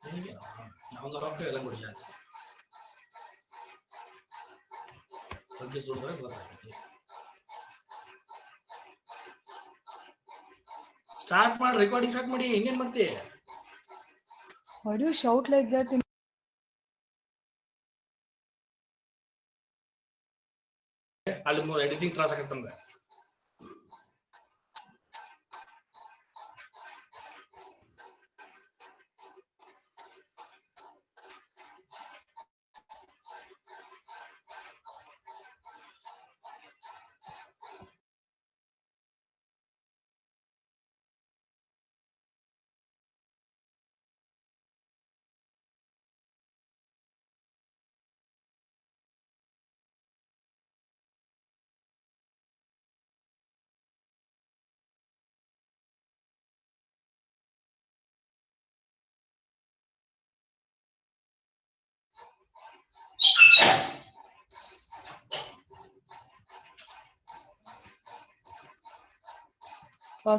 அவங்க டாக்டர் எல்லாம் குடிச்சாங்க. ಸ್ಟಾರ್ಟ್ ಮಾಡಿ ರೆಕಾರ್ಡಿಂಗ್ ಸ್ಟಾರ್ಟ್ ಮಾಡಿ ಇನ್ನೇನ್ ಮಾಡ್ತಿ? Why do you shout like that? ಅಲ್ಲಿ ಎಡಿಟಿಂಗ್ ತ್ರಾಸ ಆಗತ್ತಂದ್ರೆ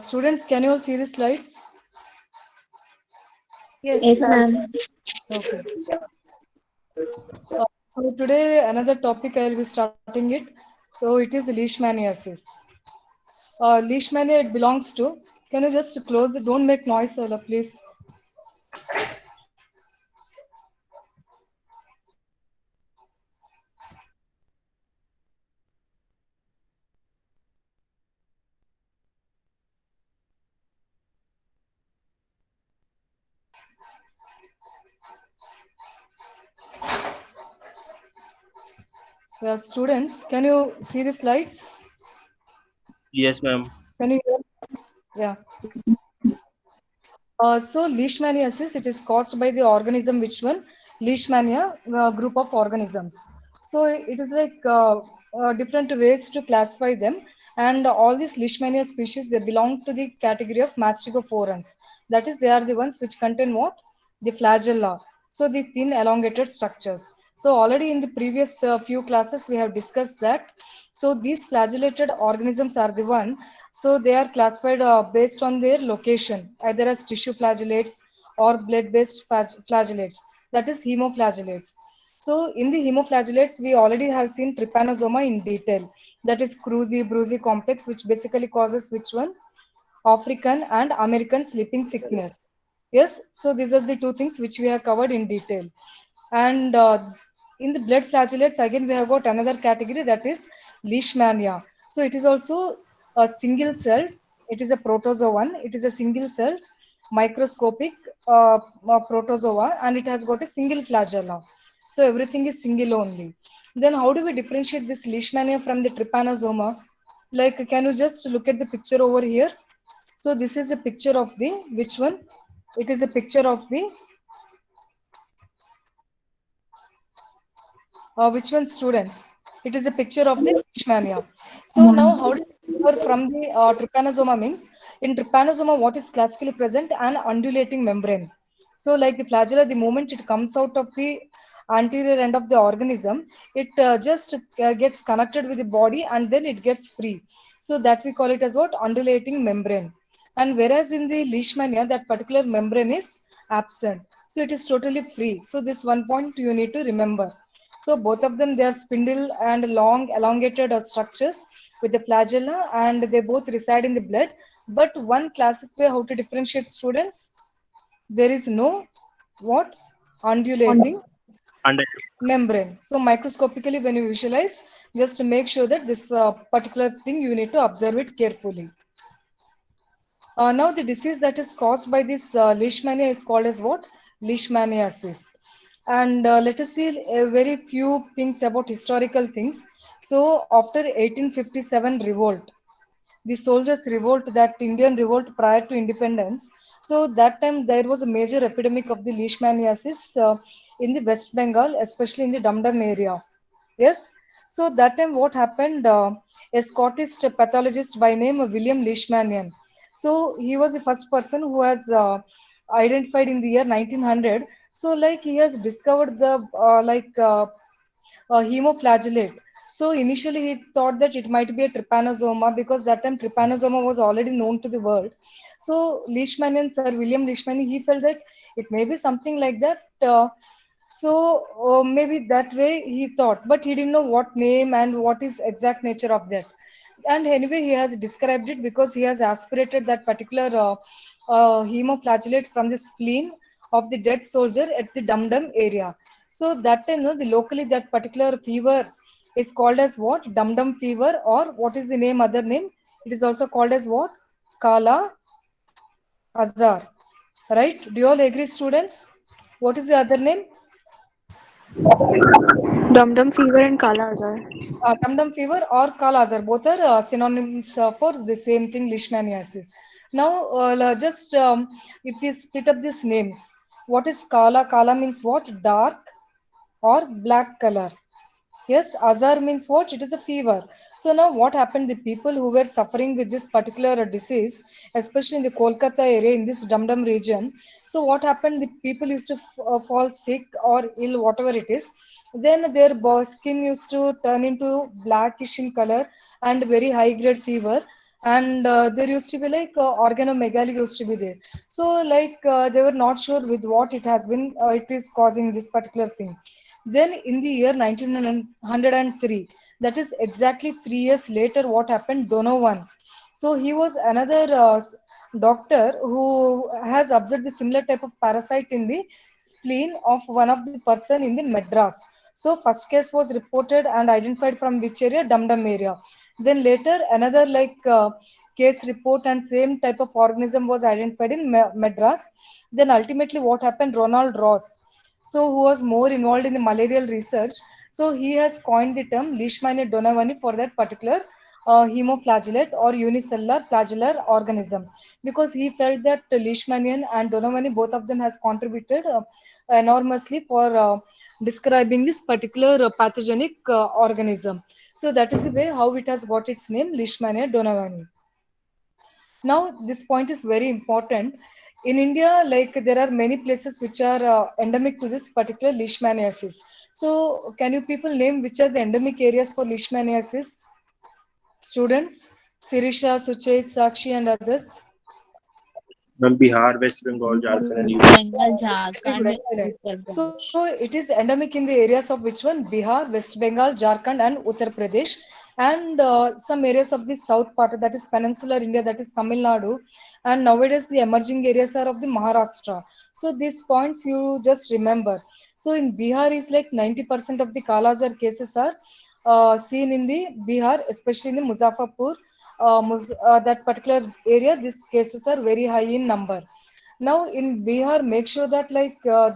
Students, can you all see the slides? Yes, ma'am. Okay. So today another topic I will be starting it. So it is Leishmaniasis. Leishmania it belongs to. Can you just close it? Don't make noise, please. Yeah, students, can you see the slides? Yes, ma'am. Can you hear? Yeah. So Leishmaniasis, it is caused by the organism, which one? Leishmania group of organisms. So it is like different ways to classify them. And all these Leishmania species, they belong to the category of Mastigophorans. That is, they are the ones which contain what? The flagella. So the thin elongated structures. So already in the previous few classes, we have discussed that. So these flagellated organisms are the one. So they are classified based on their location, either as tissue flagellates or blood-based flagellates. That is hemoflagellates. So in the hemoflagellates, we already have seen trypanosoma in detail. That is Cruzi-Bruzi complex, which basically causes which one? African and American sleeping sickness. Yes, so these are the two things which we have covered in detail. And in the blood flagellates, again, we have got another category, that is Leishmania. So it is also a single cell. It is a protozoan. It is a single cell microscopic protozoa, and it has got a single flagella. So everything is single only. Then how do we differentiate this Leishmania from the trypanosoma? Like, can you just look at the picture over here? So this is a picture of the, which one? It is a picture of the, which one, students? It is a picture of the Leishmania. So now how do you differ from the trypanosoma means? In trypanosoma, what is classically present? An undulating membrane. So like the flagella, the moment it comes out of the anterior end of the organism, it just gets connected with the body and then it gets free. So that we call it as what? Undulating membrane. And whereas in the Leishmania, that particular membrane is absent. So it is totally free. So this one point you need to remember. So both of them, they are spindle and long elongated structures with the flagella, and they both reside in the blood. But one classic way how to differentiate, students, there is no what? Undulating And membrane. So microscopically when you visualize, just make sure that this particular thing you need to observe it carefully. Now the disease that is caused by this leishmania is called as what? Leishmaniasis. And let us see a very few things about historical things. So after 1857 revolt, the soldiers revolt, that Indian revolt prior to independence. So that time there was a major epidemic of the leishmaniasis in the West Bengal, especially in the Dum area. Yes. So that time what happened? A Scottish pathologist by name William Leishmanian. So he was the first person who has identified in the year 1900. So like he has discovered the hemoflagellate. So initially he thought that it might be a trypanosoma because that time trypanosoma was already known to the world. So Leishmanian, Sir William Leishmanian, he felt that It may be something like that. Maybe that way he thought, but he didn't know what name and what is exact nature of that. And anyway, he has described it because he has aspirated that particular hemoflagellate from the spleen of the dead soldier at the dum-dum area. So that time, no, the locally that particular fever is called as what? Dum-dum fever, or what is the name? Other name? It is also called as what? Kala Azar. Right? Do you all agree, students? What is the other name? Dum Dum fever and Kala Azar. Dum-dum fever or Kala Azar, both are synonyms for the same thing, Leishmaniasis. Now, just if we split up these names, what is Kala? Kala means what? Dark or black color. Yes, Azar means what? It is a fever. So now what happened? The people who were suffering with this particular disease, especially in the Kolkata area, in this Dum Dum region. So what happened? The people used to fall sick or ill, whatever it is. Then their skin used to turn into blackish in color and very high grade fever. And there used to be like organomegaly used to be there. So like they were not sure with what it has been, it is causing this particular thing. Then in the year 1903, that is exactly 3 years later, what happened? Donovan. So he was another doctor who has observed the similar type of parasite in the spleen of one of the person in the Madras. So first case was reported and identified from which area? Dum Dum area. Then later another case report and same type of organism was identified in Madras. Then ultimately what happened? Ronald Ross, so who was more involved in the malarial research. So he has coined the term Leishmania donovani for that particular hemoflagellate or unicellular flagellar organism, because he felt that Leishmanian and donovani, both of them has contributed enormously for describing this particular pathogenic organism. So that is the way how it has got its name, Leishmania donovani. Now this point is very important. In India, like there are many places which are endemic to this particular leishmaniasis. So can you people name which are the endemic areas for leishmaniasis, students? Sirisha, Suchait, Sakshi and others. Ma'am, Bihar, West Bengal, Jharkhand, and UP. Bengal, Very good, Jharkhand, excellent. Uttar So Pradesh. it is endemic in the areas of which one? Bihar, West Bengal, Jharkhand, and Uttar Pradesh, and some areas of the south part, that is peninsular India, that is Tamil Nadu, and nowadays the emerging areas are of the Maharashtra. So these points you just remember. So in Bihar is like 90% of the Kala Azhar cases are seen in the Bihar, especially in the Muzaffarpur, that particular area. These cases are very high in number. Now in Bihar, make sure that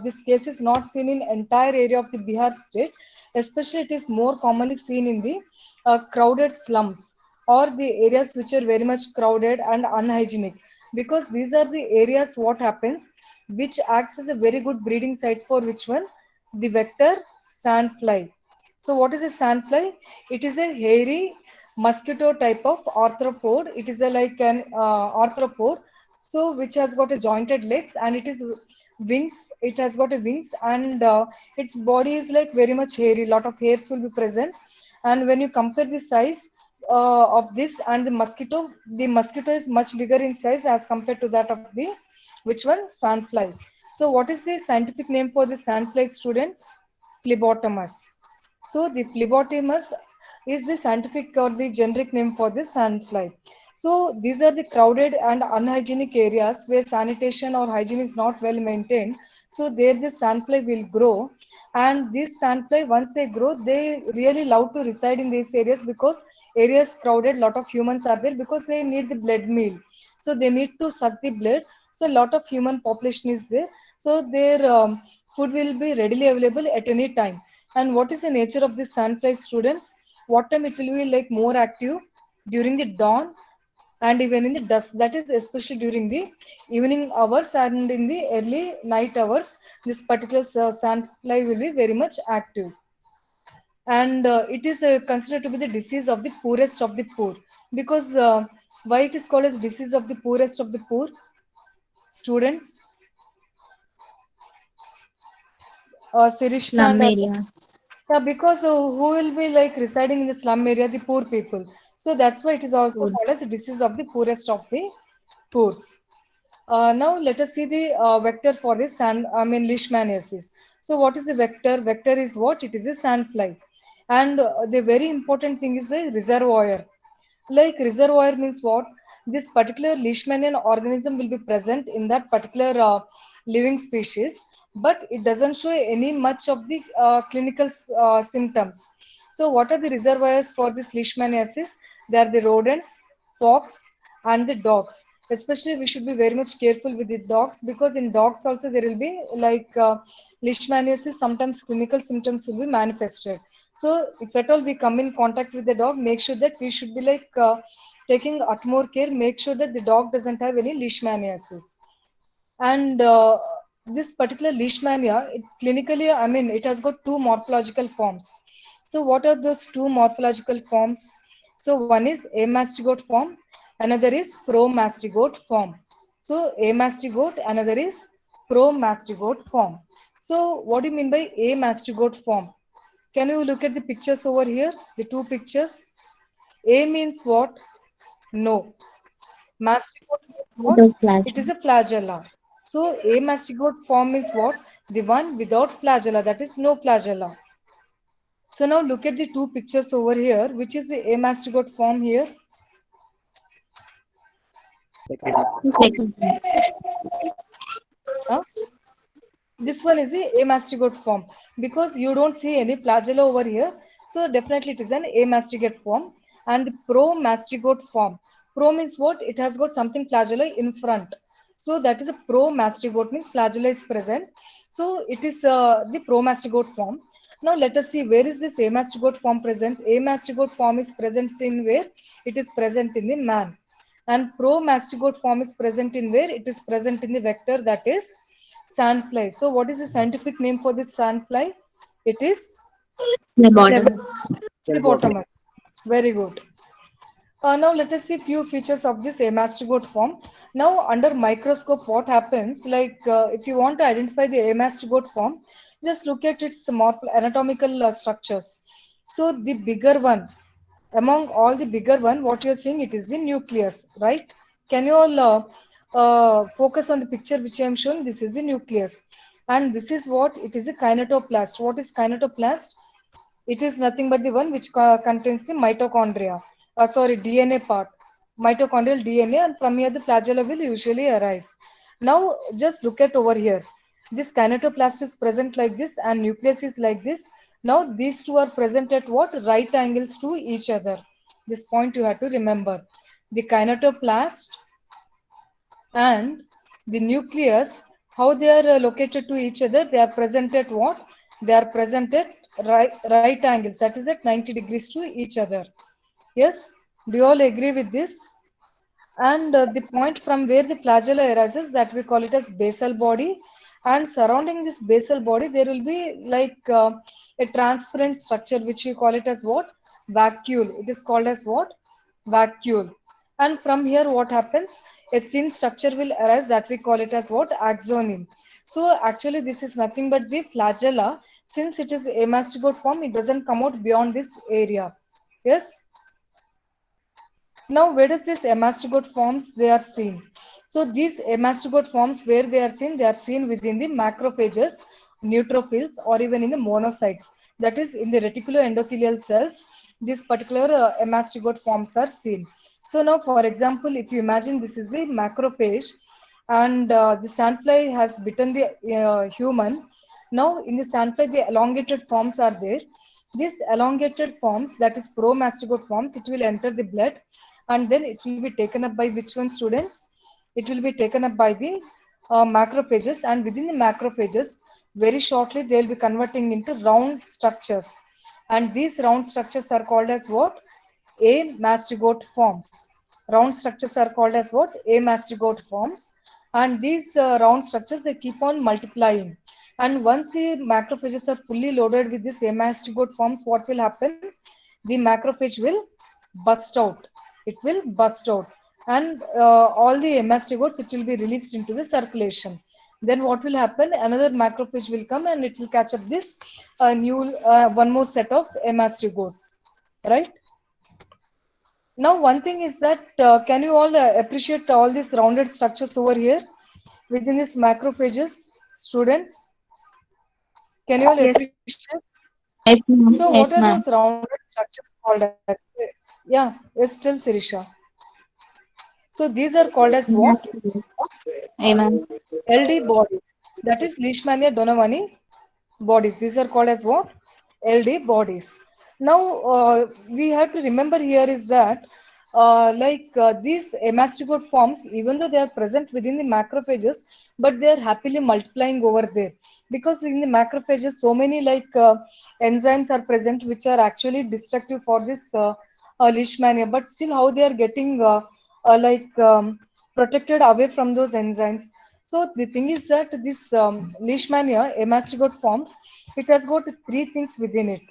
this case is not seen in entire area of the Bihar state. Especially it is more commonly seen in the crowded slums or the areas which are very much crowded and unhygienic. Because these are the areas what happens, which acts as a very good breeding sites for which one? The vector sandfly. So what is a sandfly? It is a hairy mosquito type of arthropod. It is a like an arthropod, so which has got a jointed legs and it is wings. It has got a wings, and its body is like very much hairy. Lot of hairs will be present, and when you compare the size of this and the mosquito is much bigger in size as compared to that of the which one? Sandfly. So what is the scientific name for the sandfly, students? Phlebotomus. So the phlebotomus is the scientific or the generic name for the sandfly. So these are the crowded and unhygienic areas where sanitation or hygiene is not well maintained. So there the sandfly will grow, and these sandfly, once they grow, they really love to reside in these areas because areas crowded, lot of humans are there because they need the blood meal. So they need to suck the blood. So a lot of human population is there. So their food will be readily available at any time. And what is the nature of this sandfly, students? What time it will be like more active? During the dawn and even in the dusk. That is especially during the evening hours and in the early night hours. This particular sandfly will be very much active. And it is considered to be the disease of the poorest of the poor. Because why it is called as disease of the poorest of the poor, students? Sirisha and Slum others. area. Yeah, because who will be like residing in the slum area? The poor people. So that's why it is also Food. called as a disease of the poorest of the poor. Now let us see the vector for this leishmaniasis. So what is the vector? Vector is what? It is a sandfly. And the very important thing is the reservoir. Like reservoir means what? This particular leishmanian organism will be present in that particular living species, but it doesn't show any much of the clinical symptoms. So what are the reservoirs for this leishmaniasis? They are the rodents, fox, and the dogs. Especially we should be very much careful with the dogs, because in dogs also there will be like leishmaniasis, sometimes clinical symptoms will be manifested. So if at all we come in contact with the dog, make sure that we should be like taking utmost care, make sure that the dog doesn't have any leishmaniasis. And this particular leishmania, it clinically, it has got two morphological forms. So what are those two morphological forms? So one is amastigote form, another is promastigote form. So amastigote, another is promastigote form. So what do you mean by amastigote form? Can you look at the pictures over here? The two pictures. A means what? No. Mastigote means what? Without flash. It is a flagella. So amastigote form is what? The one without flagella, that is no flagella. So now look at the two pictures over here. Which is the amastigote form here? Second. Huh? This one is the amastigote form, because you don't see any flagella over here. So definitely it is an amastigote form. And the promastigote form. Pro means what? It has got something flagella in front. So that is a promastigote, means flagella is present. So it is the promastigote form. Now let us see, where is this amastigote form present? Amastigote form is present in where? It is present in the man. And promastigote form is present in where? It is present in the vector, that is Sandfly. So what is the scientific name for this sandfly? It is Phlebotomist. phlebotomous. Very good. Now let us see few features of this amastigote form. Now under microscope, what happens? Like if you want to identify the amastigote form, just look at its anatomical structures. So the bigger one, among all the bigger one, what you're seeing, it is the nucleus, right? Can you all focus on the picture which I am showing? This is the nucleus, and this is what? It is a kinetoplast. What is kinetoplast? It is nothing but the one which contains the mitochondria. Sorry, DNA part, mitochondrial DNA, and from here the flagella will usually arise. Now just look at over here. This kinetoplast is present like this, and nucleus is like this. Now these two are present at what? Right angles to each other. This point you have to remember. The kinetoplast and the nucleus, how they are located to each other? They are present at what? They are present at right angles, that is at 90 degrees to each other. Yes, do you all agree with this? And the point from where the flagella arises, that we call it as basal body, and surrounding this basal body there will be like a transparent structure which we call it as what? Vacuole. It is called as what? Vacuole. And from here what happens? A thin structure will arise, that we call it as what? Axoneme. So actually this is nothing but the flagella. Since it is a mastigote form, it doesn't come out beyond this area. Yes. Now, where does this amastigote forms? They are seen. So these amastigote forms, where they are seen? They are seen within the macrophages, neutrophils, or even in the monocytes. That is, in the reticuloendothelial cells, these particular amastigote forms are seen. So now, for example, if you imagine this is the macrophage, and the sandfly has bitten the human. Now, in the sandfly, the elongated forms are there. These elongated forms, that is promastigote forms, it will enter the blood, and then it will be taken up by which one, students? It will be taken up by the macrophages, and within the macrophages, very shortly they will be converting into round structures, and these round structures are called as what? Amastigote forms. Round structures are called as what? Amastigote forms, and these round structures, they keep on multiplying, and once the macrophages are fully loaded with this amastigote forms, what will happen? The macrophage will burst out. It will burst out, and all the mastigotes, it will be released into the circulation. Then what will happen? Another macrophage will come, and it will catch up this new one more set of mastigotes, right? Now one thing is that can you all appreciate all these rounded structures over here? within this macrophages, students? Can you all Yes. appreciate? Yes, ma'am. So what Yes, are ma'am. those rounded structures called as? Yeah, it's still Sirisha. So these are called as what? Amen. LD bodies. That is Leishmania Donovani bodies. These are called as what? LD bodies. Now we have to remember here is that these amastigote forms, even though they are present within the macrophages, but they are happily multiplying over there, because in the macrophages so many enzymes are present which are actually destructive for this Leishmania, but still how they are getting protected away from those enzymes. So the thing is that this Leishmania amastigote forms, it has got three things within it,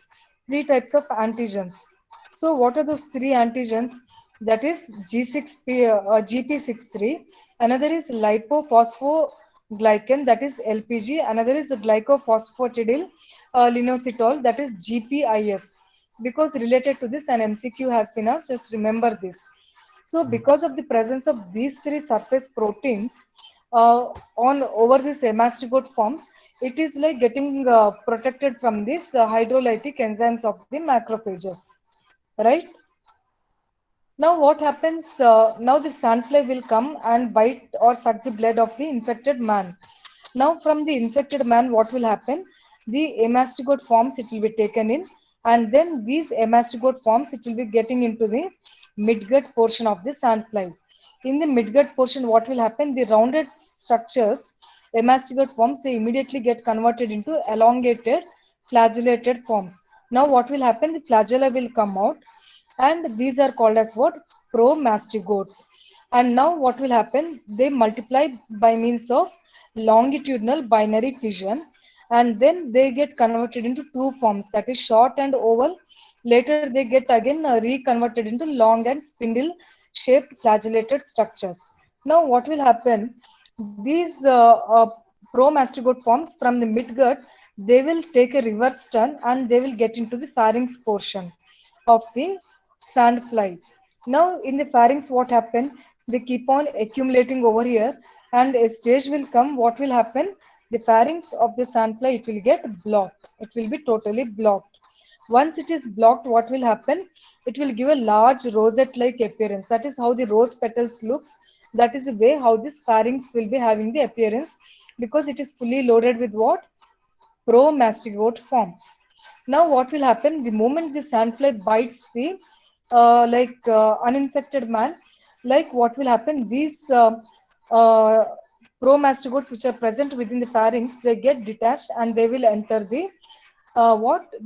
three types of antigens. So what are those three antigens? That is GP63, another is lipophospho-glycan, that is LPG, another is glycophosphatidyl linositol, that is GPIS. Because related to this, an MCQ has been asked, just remember this. So because of the presence of these three surface proteins on over this amastigote forms, it is like getting protected from these hydrolytic enzymes of the macrophages, right? Now what happens? Now the sandfly will come and bite or suck the blood of the infected man. Now from the infected man, what will happen? The amastigote forms, it will be taken in, and then these amastigote forms, it will be getting into the midgut portion of the sandfly. In the midgut portion, what will happen? The rounded structures, amastigote forms, they immediately get converted into elongated flagellated forms. Now what will happen? The flagella will come out, and these are called as what? Promastigotes. And now what will happen? They multiply by means of longitudinal binary fission, and then they get converted into two forms, that is short and oval. Later they get again reconverted into long and spindle shaped flagellated structures. Now what will happen? These promastigote forms from the midgut, they will take a reverse turn and they will get into the pharynx portion of the sandfly. Now in the pharynx, what happened? They keep on accumulating over here, and a stage will come. What will happen? The pharynx of the sandfly, it will get blocked. It will be totally blocked. Once it is blocked, what will happen? It will give a large rosette-like appearance. That is how the rose petals looks. That is the way how this pharynx will be having the appearance, because it is fully loaded with what? Promastigote forms. Now what will happen? The moment the sandfly bites the uninfected man, like what will happen? These uh, promastigotes which are present within the pharynx, they get detached and they will enter the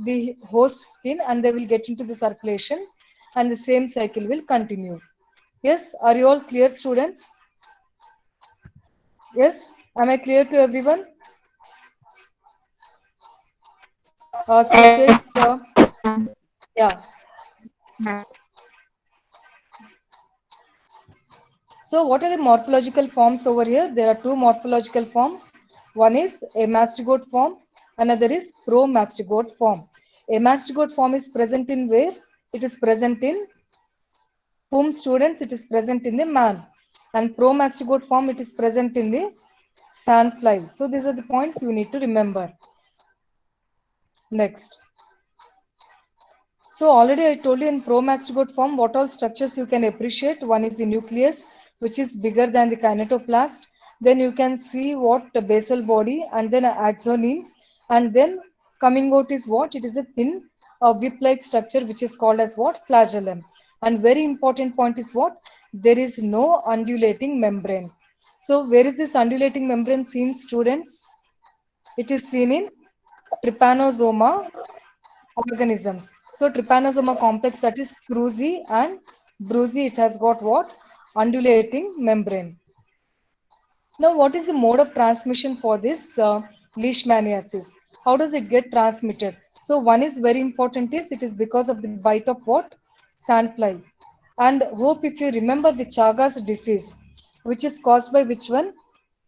the host skin, and they will get into the circulation, and the same cycle will continue. Yes, are you all clear, students? Yes, am I clear to everyone? So check. Yeah. So what are the morphological forms over here? There are two morphological forms. One is a mastigote form, another is promastigote form. A mastigote form is present in where? It is present in whom, students? It is present in the man. And promastigote form, it is present in the sandfly. So these are the points you need to remember. Next. So already I told you in promastigote form what all structures you can appreciate. One is the nucleus, which is bigger than the kinetoplast. Then you can see what the basal body, and then axoneme. And then coming out is what? It is a thin whip-like structure which is called as what? Flagellum. And very important point is what? There is no undulating membrane. So where is this undulating membrane seen, students? It is seen in trypanosoma organisms. So trypanosoma complex, that is cruzi and bruzi, it has got what? Undulating membrane. Now what is the mode of transmission for this leishmaniasis? How does it get transmitted? So one is very important, is it is because of the bite of what? Sandfly. And hope if you remember the Chagas disease, which is caused by which one?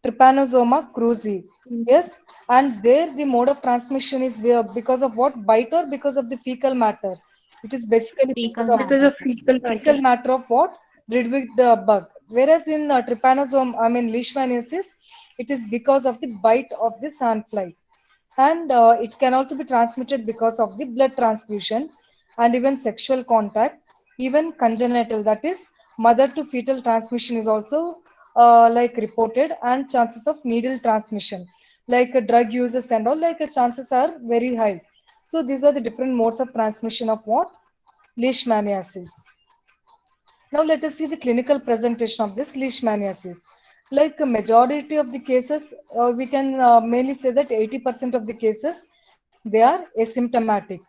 Trypanosoma cruzi. Yes, and there the mode of transmission is because of what? Bite or because of the fecal matter? It is basically Fecal because of Because matter. of fecal fecal matter. matter of what? Ridwick bug. Whereas in trypanosome, I mean leishmaniasis, It is because of the bite of the sandfly. And it can also be transmitted because of the blood transfusion and even sexual contact, even congenital, that is mother to fetal transmission is also like reported, and chances of needle transmission like drug users and all, like chances are very high. So these are the different modes of transmission of what? Leishmaniasis. Now let us see the clinical presentation of this leishmaniasis. Like a majority of the cases, we can mainly say that 80% of the cases, they are asymptomatic.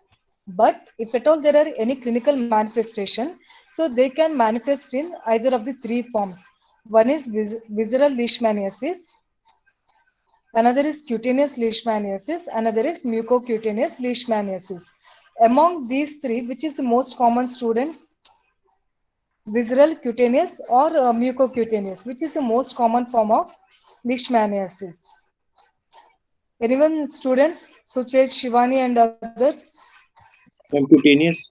But if at all there are any clinical manifestation, so they can manifest in either of the three forms. One is visceral leishmaniasis, another is cutaneous leishmaniasis, another is mucocutaneous leishmaniasis. Among these three, which is the most common, students? Visceral, cutaneous, or mucocutaneous, which is the most common form of leishmaniasis. Anyone, students? Suchet, Shivani, and others? Cutaneous.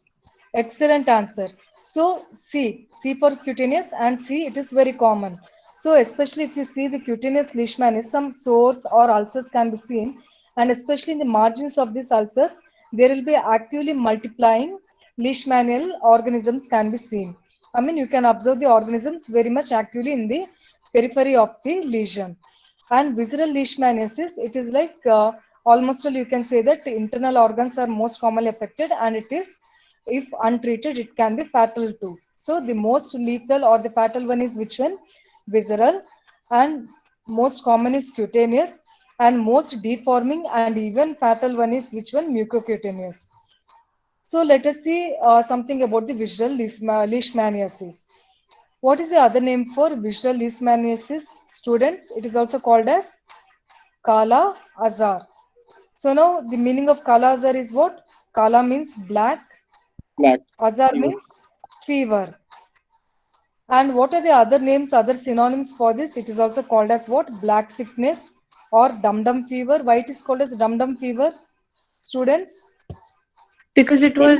Excellent answer. So C for cutaneous, and C, it is very common. So especially if you see the cutaneous leishmaniasis, some sores or ulcers can be seen, and especially in the margins of these ulcers, there will be actively multiplying leishmanial organisms can be seen. I mean, you can observe the organisms very much actively in the periphery of the lesion. And visceral leishmaniasis, it is like almost all you can say that internal organs are most commonly affected, and it is, if untreated, it can be fatal too. So the most lethal or the fatal one is which one? Visceral. And most common is cutaneous, and most deforming and even fatal one is which one? Mucocutaneous. So let us see something about the visceral leishmaniasis. What is the other name for visceral leishmaniasis, students? It is also called as Kala Azar. So now the meaning of Kala Azar is what? Kala means black, Black. Azar means fever. And what are the other names, other synonyms for this? It is also called as what? Black sickness or dum-dum fever. Why it is called as dum-dum fever, students? Because it was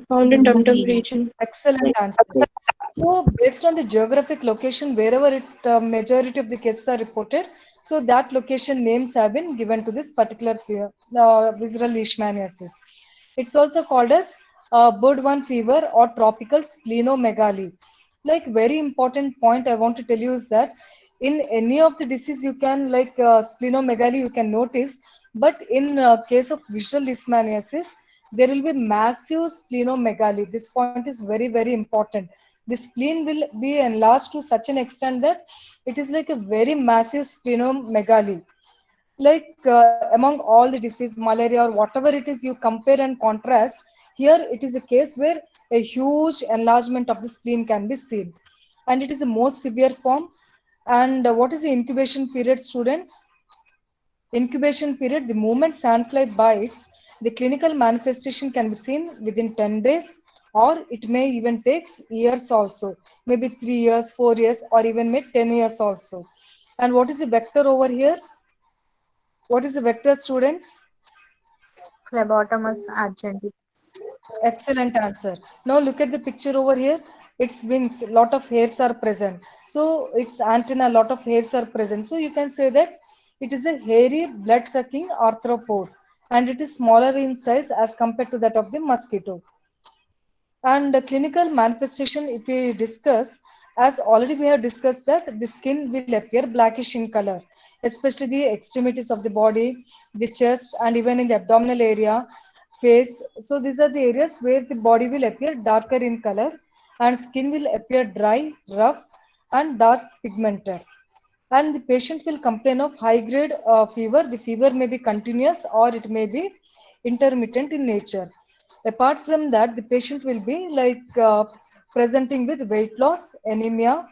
found in Dum Dum region. Excellent answer. So based on the geographic location, wherever majority of the cases are reported, so that location names have been given to this particular visceral leishmaniasis. It's also called as bird one fever or tropical splenomegaly. Like very important point I want to tell you is that in any of the disease you can like splenomegaly you can notice, but in case of visceral leishmaniasis, there will be massive splenomegaly. This point is very important. The spleen will be enlarged to such an extent that it is like a very massive splenomegaly. Like among all the disease, malaria or whatever it is, you compare and contrast. Here it is a case where a huge enlargement of the spleen can be seen, and it is the most severe form. And what is the incubation period, students? Incubation period, the moment sandfly bites, the clinical manifestation can be seen within 10 days, or it may even take years also, maybe 3 years, 4 years, or even maybe 10 years also. And what is the vector over here? What is the vector, students? Phlebotomus argentis. Excellent answer. Now look at the picture over here. Its wings, lot of hairs are present. So its antenna, lot of hairs are present. So you can say that it is a hairy, blood-sucking arthropod, and it is smaller in size as compared to that of the mosquito. And the clinical manifestation, if we discuss, as already we have discussed that the skin will appear blackish in color, especially the extremities of the body, the chest, and even in the abdominal area, face. So these are the areas where the body will appear darker in color, and skin will appear dry, rough, and dark pigmented. And the patient will complain of high grade fever. The fever may be continuous or it may be intermittent in nature. Apart from that, the patient will be like presenting with weight loss, anemia.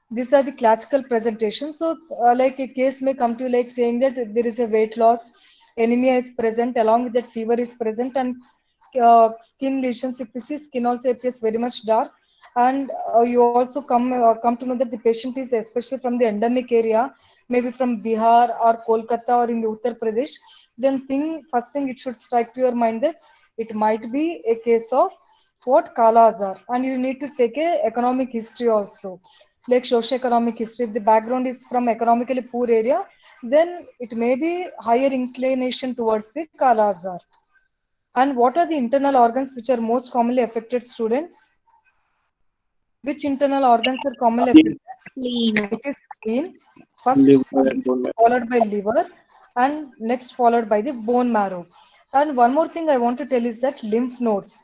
These are the classical presentations. So like a case may come to like saying that there is a weight loss, anemia is present, along with that fever is present, and skin lesions. If you see, skin also appears very much dark. And you also come to know that the patient is especially from the endemic area, maybe from Bihar or Kolkata or in the Uttar Pradesh. Then first thing it should strike to your mind that it might be a case of what? Kala Azar. And you need to take a economic history also, like socio-economic history. If the background is from economically poor area, then it may be higher inclination towards the Kala Azhar. And what are the internal organs which are most commonly affected, students? Which internal organs are commonly affected? Spleen. It is spleen, first liver and bone marrow. followed by liver, and next followed by the bone marrow. And one more thing I want to tell is that lymph nodes.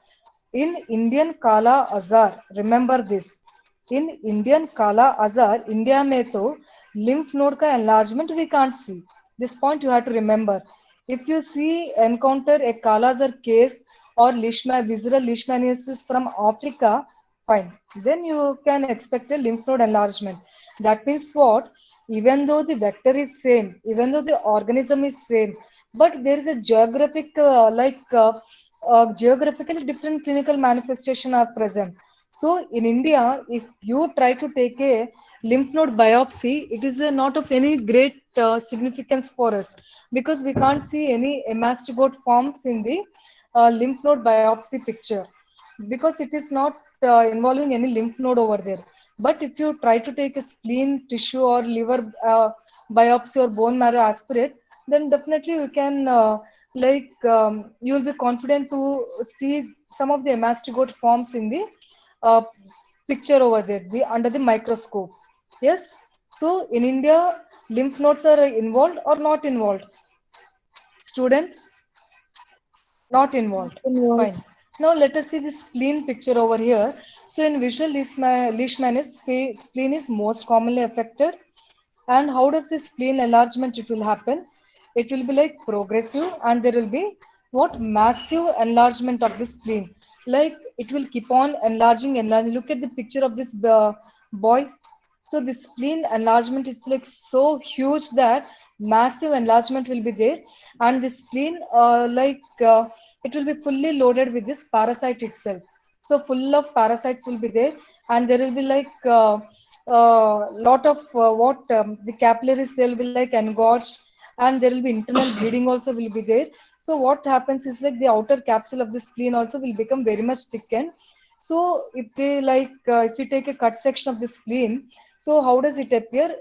In Indian Kala Azar, remember this. In Indian Kala Azar, India में तो lymph node का enlargement we can't see. This point you have to remember. If you see encounter a Kala Azar case or visceral leishmaniasis from Africa, fine. Then you can expect a lymph node enlargement. That means what? Even though the vector is same, even though the organism is same, but there is a geographic geographically different clinical manifestation are present. So in India, if you try to take a lymph node biopsy, it is not of any great significance for us, because we can't see any amastigote forms in the lymph node biopsy picture, because it is not involving any lymph node over there. But if you try to take a spleen tissue or liver biopsy or bone marrow aspirate, then definitely you can you will be confident to see some of the amastigote forms in the uh, picture over there, under the microscope. Yes. So in India, lymph nodes are involved or not involved, students? Not involved. Involved. Fine. Now let us see the spleen picture over here. So in visual leishmaniasis, spleen is most commonly affected. And how does this spleen enlargement it will happen? It will be like progressive, and there will be what massive enlargement of the spleen. Like it will keep on enlarging. Look at the picture of this boy. So the spleen enlargement is like so huge that massive enlargement will be there, and the spleen it will be fully loaded with this parasite itself. So full of parasites will be there, and there will be lot of the capillaries, they will be like engorged, and there will be internal bleeding also will be there. So what happens is like the outer capsule of the spleen also will become very much thickened. So if you take a cut section of the spleen, so how does it appear?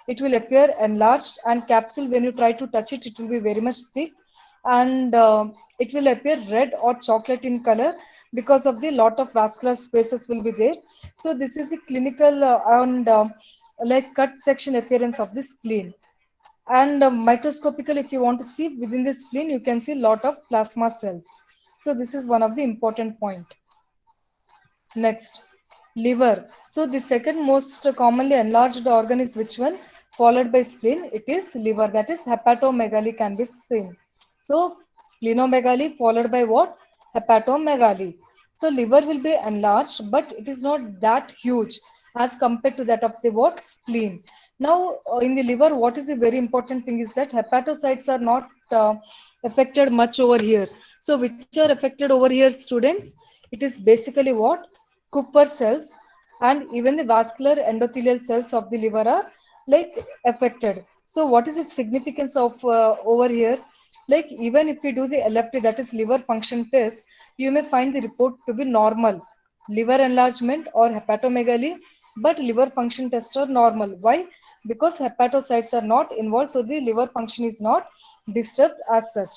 It will appear enlarged, and capsule, when you try to touch it, it will be very much thick, and it will appear red or chocolate in color, because of the lot of vascular spaces will be there. So this is the clinical and like cut section appearance of the spleen. And microscopical, if you want to see within the spleen, you can see lot of plasma cells. So this is one of the important point. Next, liver. So the second most commonly enlarged organ is which one? Followed by spleen, it is liver. That is hepatomegaly can be seen. So splenomegaly followed by what? Hepatomegaly. So liver will be enlarged, but it is not that huge as compared to that of the what? Spleen. Now in the liver, what is the very important thing is that hepatocytes are not affected much over here. So which are affected over here, students? It is basically what? Kupper cells, and even the vascular endothelial cells of the liver are like affected. So what is its significance of over here? Like even if you do the LFT, that is liver function test, you may find the report to be normal, liver enlargement or hepatomegaly, but liver function tests are normal. Why? Because hepatocytes are not involved, so the liver function is not disturbed as such.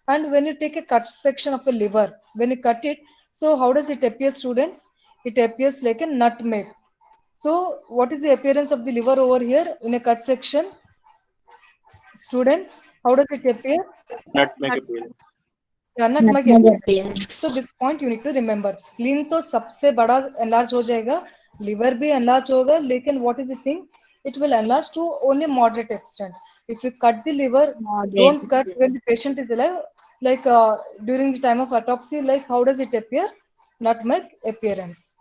And when you take a cut section of a liver, when you cut it, so how does it appear, students? It appears like a nutmeg. So what is the appearance of the liver over here in a cut section? Students, how does it appear? Nutmeg appearance. Yeah, nutmeg Nutmeg appearance. So appearance. this point you need to remember. Spleen तो सबसे बड़ा enlarge हो जाएगा, liver भी enlarge होगा, लेकिन what is the thing? It will enlarge to only moderate extent. If you cut the liver, Moderate. don't cut when the patient is alive. Like during the time of autopsy, like how does it appear? Nutmeg appearance.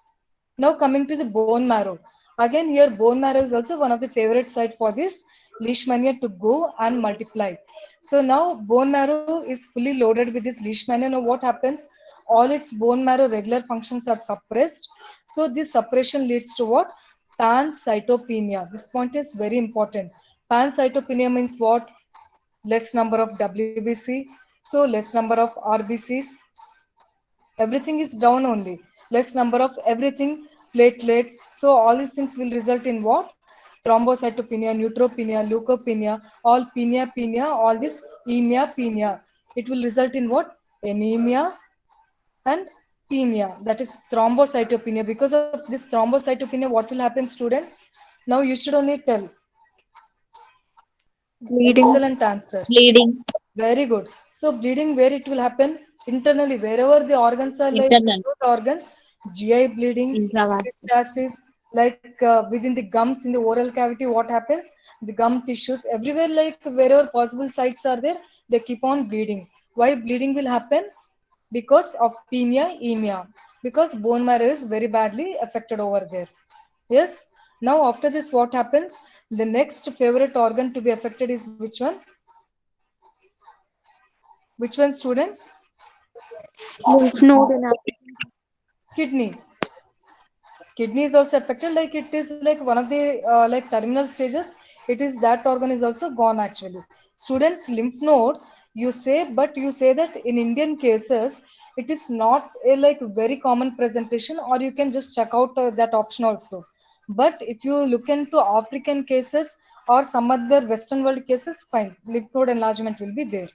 Now coming to the bone marrow. Again here bone marrow is also one of the favorite site for this Leishmania to go and multiply. So now bone marrow is fully loaded with this Leishmania. Now what happens? All its bone marrow regular functions are suppressed. So this suppression leads to what? Pancytopenia. This point is very important. Pancytopenia means what? Less number of WBC. So less number of RBCs, everything is down only, less number of everything, platelets. So all these things will result in what? thrombocytopenia, neutropenia, leukopenia, all penia, all this emia. It will result in what? Anemia and penia, that is thrombocytopenia. Because of this thrombocytopenia, what will happen, students? Now you should only tell. Bleeding. Excellent answer. Bleeding. Very good. So bleeding, where it will happen? Internally, wherever the organs are, like Internal. those organs, GI bleeding, Intravascular. epistaxis, like within the gums in the oral cavity, what happens? The gum tissues, everywhere, like wherever possible sites are there, they keep on bleeding. Why bleeding will happen? Because of penia, emia, because bone marrow is very badly affected over there. Yes. Now after this, what happens? The next favorite organ to be affected is which one? Which one, students? Lymph node and Kidney. Kidney is also affected. Like it is like one of the like terminal stages. It is that organ is also gone actually. Students, lymph node. You say, but you say that in Indian cases, it is not a like very common presentation, or you can just check out that option also. But if you look into African cases or some other Western world cases, fine, lymph node enlargement will be there,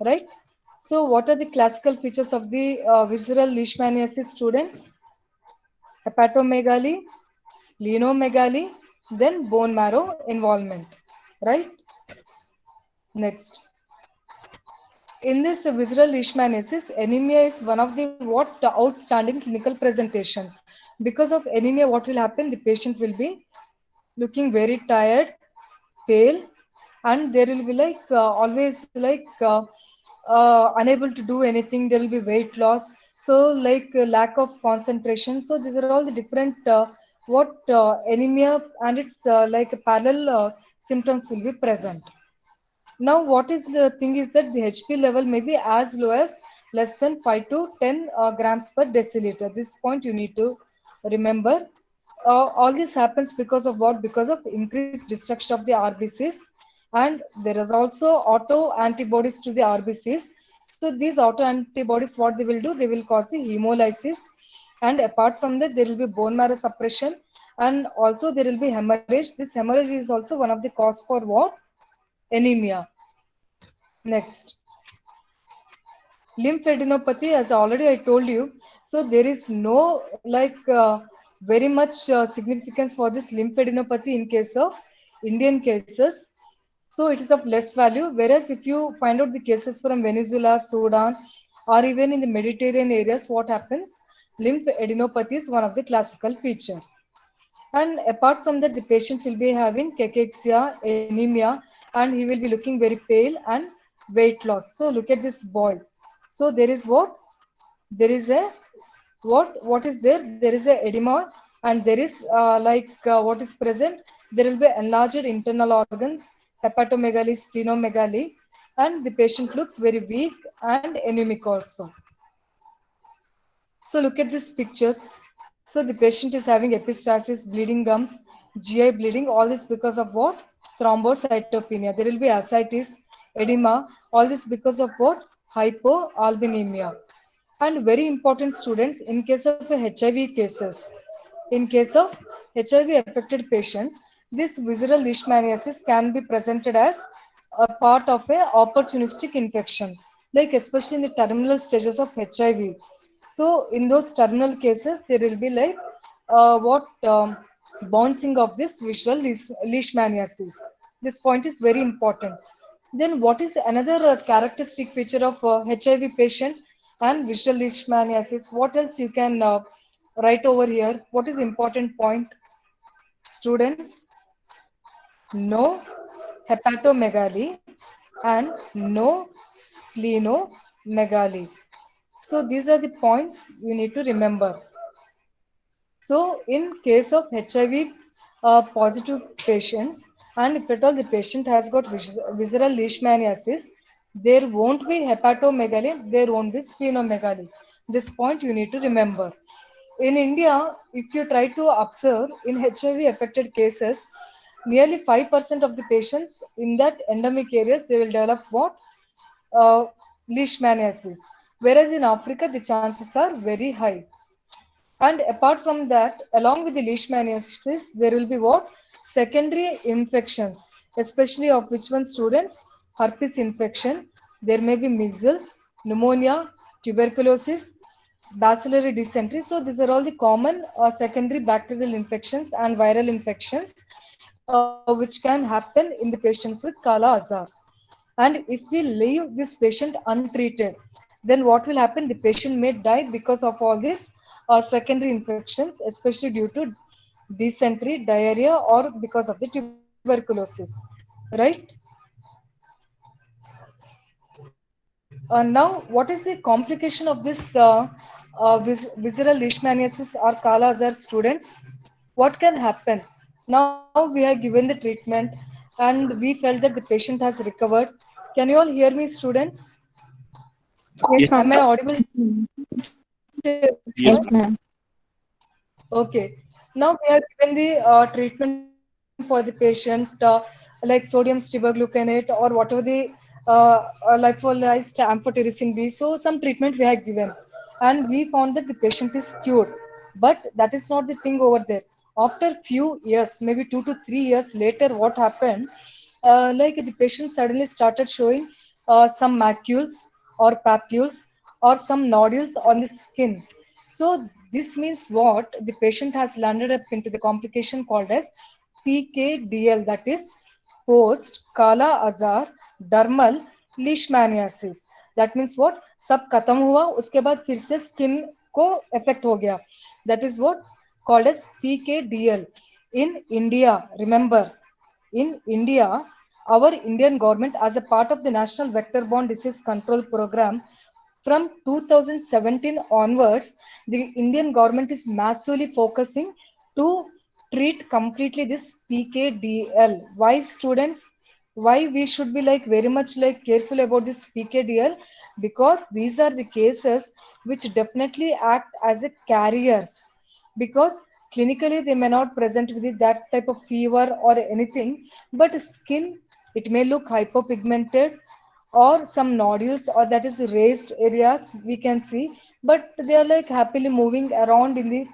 right? So, what are the classical features of the visceral leishmaniasis, students? Hepatomegaly, splenomegaly, then bone marrow involvement, right? Next, in this visceral leishmaniasis, anemia is one of the what outstanding clinical presentation. Because of anemia, what will happen? The patient will be looking very tired, pale, and there will be like always like unable to do anything. There will be weight loss, so like lack of concentration. So these are all the different what anemia and its like parallel symptoms will be present. Now, what is the thing is that the HP level may be as low as less than 5 to 10 grams per deciliter. This point you need to remember. All this happens because of what? Because of increased destruction of the RBCs, and there is also auto antibodies to the RBCs. So these auto antibodies, what they will do? They will cause the hemolysis, and apart from that, there will be bone marrow suppression, and also there will be hemorrhage. This hemorrhage is also one of the cause for what? Anemia. Next, lymphadenopathy, as already I told you. So there is no like very much significance for this lymphadenopathy in case of Indian cases. So it is of less value. Whereas if you find out the cases from Venezuela, Sudan, or even in the Mediterranean areas, what happens? Lymphadenopathy is one of the classical feature. And apart from that, the patient will be having cachexia, anemia, and he will be looking very pale and weight loss. So look at this boy. So there is what? There is a what? What is there? There is a edema, and there is like what is present? There will be enlarged internal organs, hepatomegaly, splenomegaly, and the patient looks very weak and anemic also. So look at these pictures. So the patient is having epistaxis, bleeding gums, GI bleeding, all this because of what? Thrombocytopenia. There will be ascites, edema, all this because of what? Hypoalbuminemia. And very important, students, in case of HIV cases, in case of HIV affected patients, this visceral leishmaniasis can be presented as a part of a opportunistic infection, like especially in the terminal stages of HIV. So in those terminal cases, there will be like what bouncing of this visceral leishmaniasis. This point is very important. Then what is another characteristic feature of HIV patient and visceral leishmaniasis? What else you can write over here? What is important point, students? No hepatomegaly and no splenomegaly. So these are the points you need to remember. So in case of HIV positive patients, and if at all the patient has got visceral leishmaniasis, there won't be hepatomegaly, there won't be splenomegaly. This point you need to remember. In India, if you try to observe in HIV affected cases, nearly 5% of the patients in that endemic areas, they will develop what? Uh, Leishmaniasis. Whereas in Africa, the chances are very high. And apart from that, along with the leishmaniasis, there will be what? secondary infections, especially of which one students? Herpes infection, there may be measles, pneumonia, tuberculosis, bacillary dysentery. So these are all the common secondary bacterial infections and viral infections which can happen in the patients with Kala Azar. And if we leave this patient untreated, then what will happen? The patient may die because of all these secondary infections, especially due to dysentery, diarrhea, or because of the tuberculosis. Right? Now, what is the complication of this visceral leishmaniasis or Kala Azar students? What can happen? Now we are given the treatment and we felt that the patient has recovered. Can you all hear me, students? Yes, Yes, Am ma'am. I audible to everyone? yes, Yes, ma'am. Okay. Now we are given the treatment for the patient, like sodium stibagluconate or whatever the lyophilized amphotericin B. So some treatment we have given, and we found that the patient is cured. But that is not the thing over there. After few years, maybe 2 to 3 years later, what happened? Like the patient suddenly started showing some macules or papules or some nodules on the skin. So this means what? The patient has landed up into the complication called as PKDL, that is post Kala Azar Dermal Leishmaniasis. That means what? सब खत्म हुआ उसके बाद फिर से skin को effect हो गया. That is what called as PKDL in India. Remember, in India, our Indian government, as a part of the National Vector-Borne Disease Control Program, from 2017 onwards, the Indian government is massively focusing to treat completely this PKDL. Why, students? Why we should be like very much like careful about this PKDL? Because these are the cases which definitely act as a carriers, because clinically they may not present with that type of fever or anything, but skin, it may look hypopigmented or some nodules, or that is raised areas we can see, but they are like happily moving around in the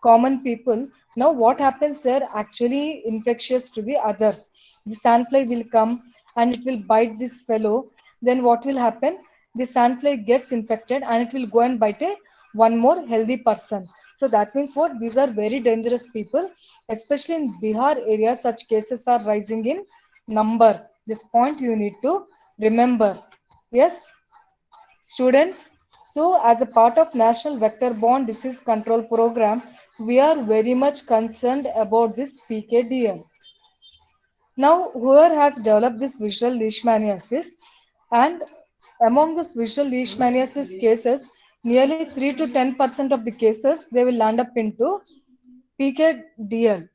common people. Now what happens, they're actually infectious to the others. The sandfly will come and it will bite this fellow. Then what will happen? The sandfly gets infected and it will go and bite a one more healthy person. So that means what? These are very dangerous people, especially in Bihar area. Such cases are rising in number. This point you need to remember. Yes, students. So as a part of National Vector-Borne Disease Control Program, we are very much concerned about this PKDL. Now, whoever has developed this visual leishmaniasis, and among this visual leishmaniasis cases, nearly 3 to 10% of the cases they will land up into PKDL.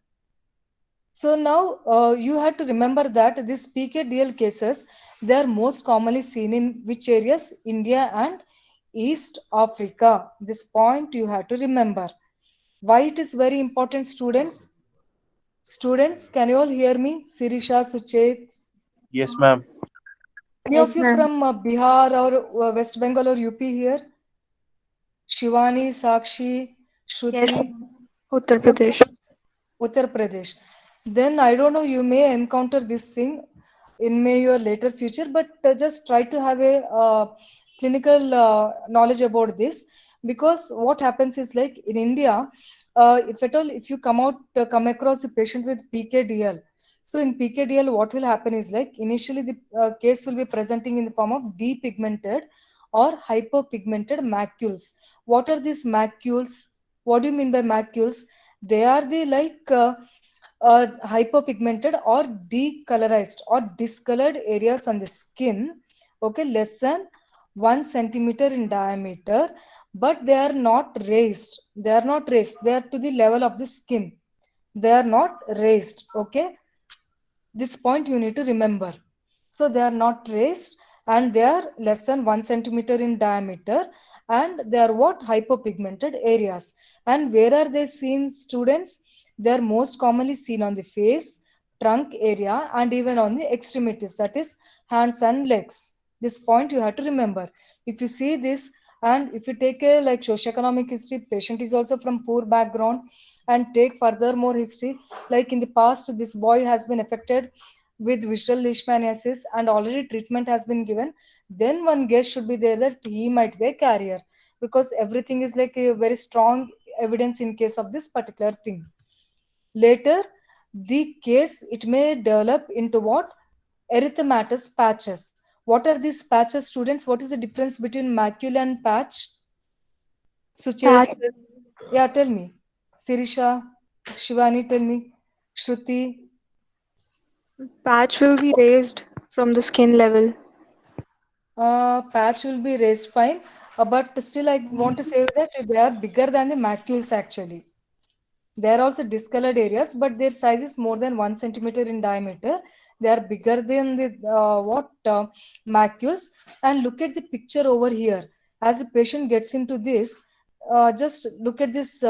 So now you have to remember that these PKDL cases, they are most commonly seen in which areas? India and East Africa. This point you have to remember. Why it is very important, students? Students, can you all hear me? Sirisha, Suchet, yes, ma'am. any of Yes, you ma'am. from Bihar or West Bengal or UP here? Shivani, Sakshi, Yes, Shruti. Uttar Pradesh. Uttar Pradesh. Then I don't know, you may encounter this thing in may your later future, but just try to have a clinical knowledge about this, because what happens is like in India, if at all if you come across a patient with PKDL, so in PKDL what will happen is like initially the case will be presenting in the form of depigmented or hypopigmented macules. What are these macules? What do you mean by macules? They are the like hypopigmented or decolorized or discolored areas on the skin, okay, less than 1 centimeter in diameter, but they are not raised. They are not raised. They are to the level of the skin. They are not raised. Okay, this point you need to remember. So they are not raised and they are less than 1 centimeter in diameter, and they are what? Hypopigmented areas. And where are they seen, students? They are most commonly seen on the face, trunk area, and even on the extremities, that is hands and legs. This point you have to remember. If you see this, and if you take a like socioeconomic history, patient is also from poor background, and take further more history. Like in the past, this boy has been affected with visceral leishmaniasis and already treatment has been given, then one guess should be there that he might be a carrier, because everything is like a very strong evidence in case of this particular thing. Later, the case it may develop into what? Erythematous patches. What are these patches, students? What is the difference between macule and patch? Patch, Suchet, yeah, tell me. Sirisha, Shivani, tell me. Shruti, patch will be raised from the skin level. patch will be raised fine, but still I want to say that they are bigger than the macules actually. They are also discolored areas, but their size is more than 1 centimeter in diameter. They are bigger than the macules. And look at the picture over here. As a patient gets into this, just look at this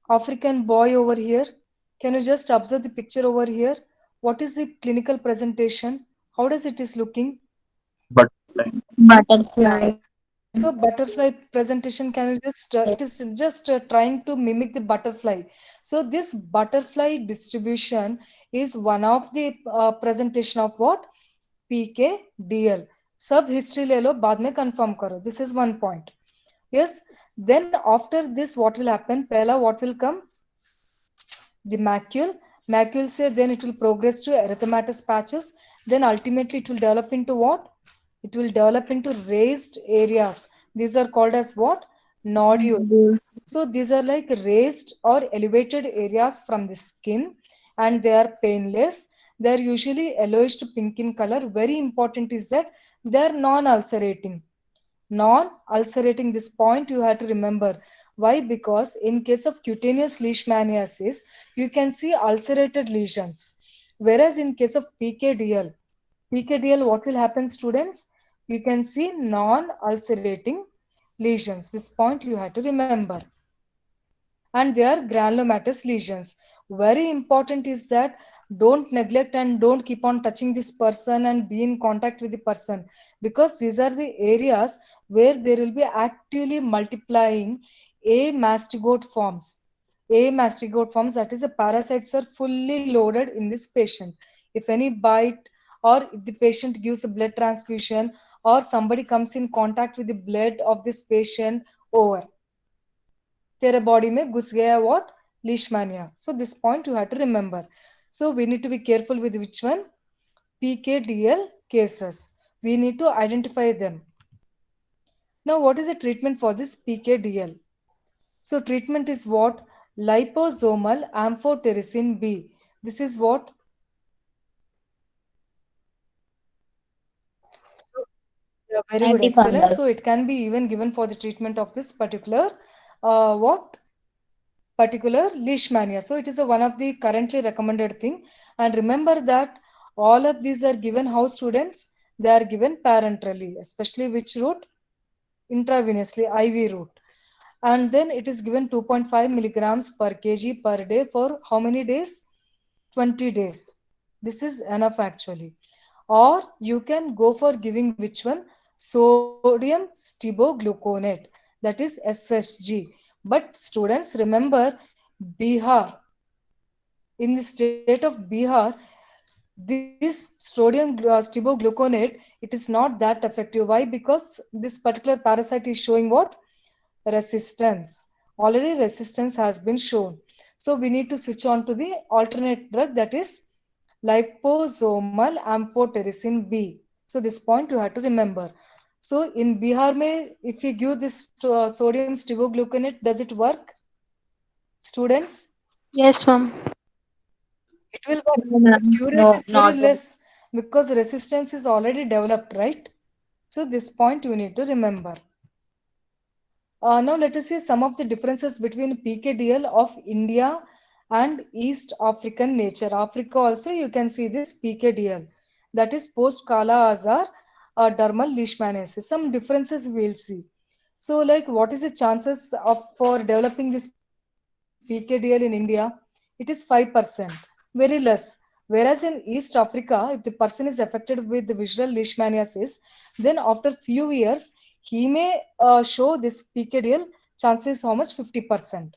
African boy over here. Can you just observe the picture over here? What is the clinical presentation? How does it is looking? But Yeah. So butterfly presentation, can you just it is just trying to mimic the butterfly. So this butterfly distribution is one of the presentation of what? PKDL. Sub history ले लो बाद में confirm करो. This is one point. Yes. Then after this what will happen? पहला what will come? The macule. Macule say then it will progress to erythematous patches. Then ultimately it will develop into what? It will develop into raised areas. These are called as what? Nodules. So these are like raised or elevated areas from the skin, and they are painless. They are usually yellowish to pink in color. Very important is that they are non-ulcerating. Non-ulcerating, this point you have to remember. Why? Because in case of cutaneous leishmaniasis, you can see ulcerated lesions. Whereas in case of PKDL, what will happen, students? You can see non-ulcerating lesions. This point you have to remember. And they are granulomatous lesions. Very important is that don't neglect and don't keep on touching this person and be in contact with the person, because these are the areas where there will be actively multiplying amastigote forms. Amastigote forms, that is, the parasites are fully loaded in this patient. If any bite or if the patient gives a blood transfusion or somebody comes in contact with the blood of this patient, over तेरे body में घुस गया what? Leishmania. So this point you have to remember. So we need to be careful with which one? PKDL cases. We need to identify them. Now what is the treatment for this PKDL? So treatment is what? Liposomal amphotericin B. This is what? Yeah, very good, excellent. So it can be even given for the treatment of this particular what? Particular leishmania. So it is one of the currently recommended thing. And remember that all of these are given how, students? They are given parenterally, especially which route? Intravenously, IV route. And then it is given 2.5 milligrams per kg per day for how many days? 20 days. This is enough actually. Or you can go for giving which one? Sodium stibogluconate, that is SSG. But students, remember, Bihar, in the state of Bihar, this sodium stibogluconate, it is not that effective. Why? Because this particular parasite is showing what? Resistance. Already resistance has been shown. So we need to switch on to the alternate drug, that is liposomal amphotericin B. So this point you have to remember. So in Bihar, mein, if you give this sodium stibogluconate, does it work, students? Yes, ma'am. It will work, but cure rate is very less because resistance is already developed, right? So this point you need to remember. Now let us see some of the differences between PKDL of India and East African nature. Africa also you can see this PKDL, that is post Kala Azar dermal leishmaniasis. Some differences we will see. So like what is the chances of for developing this PKDL in India? It is 5%, very less. Whereas in East Africa, if the person is affected with the visceral leishmaniasis, then after few years, he may show this PKDL chances how much? 50%.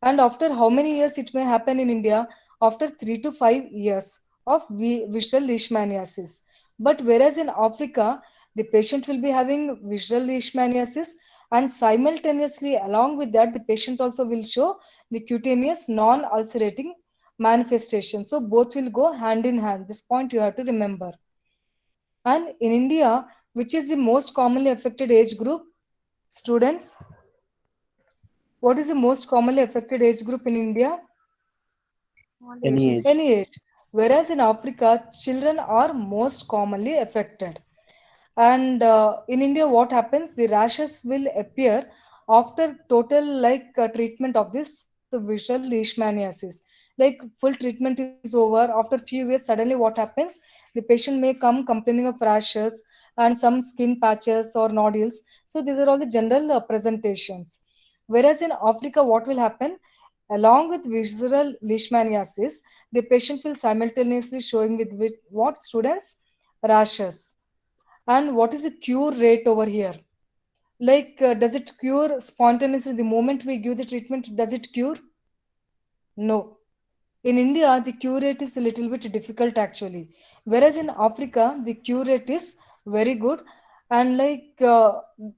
And after how many years it may happen in India? After 3 to 5 years of visceral leishmaniasis. But whereas in Africa, the patient will be having visceral leishmaniasis, and simultaneously along with that, the patient also will show the cutaneous non-ulcerating manifestation. So both will go hand in hand. This point you have to remember. And in India, which is the most commonly affected age group? Students, what is the most commonly affected age group in India? All Any ages. age. Any age. Whereas in Africa, children are most commonly affected. And in India, what happens? The rashes will appear after total treatment of this visual leishmaniasis. Like full treatment is over. After few years, suddenly what happens? The patient may come complaining of rashes and some skin patches or nodules. So these are all the general presentations. Whereas in Africa, what will happen? Along with visceral leishmaniasis, the patient will simultaneously showing with what students? Rashes. And what is the cure rate over here? Does it cure spontaneously the moment we give the treatment? Does it cure? No. In India, the cure rate is a little bit difficult actually. Whereas in Africa, the cure rate is very good and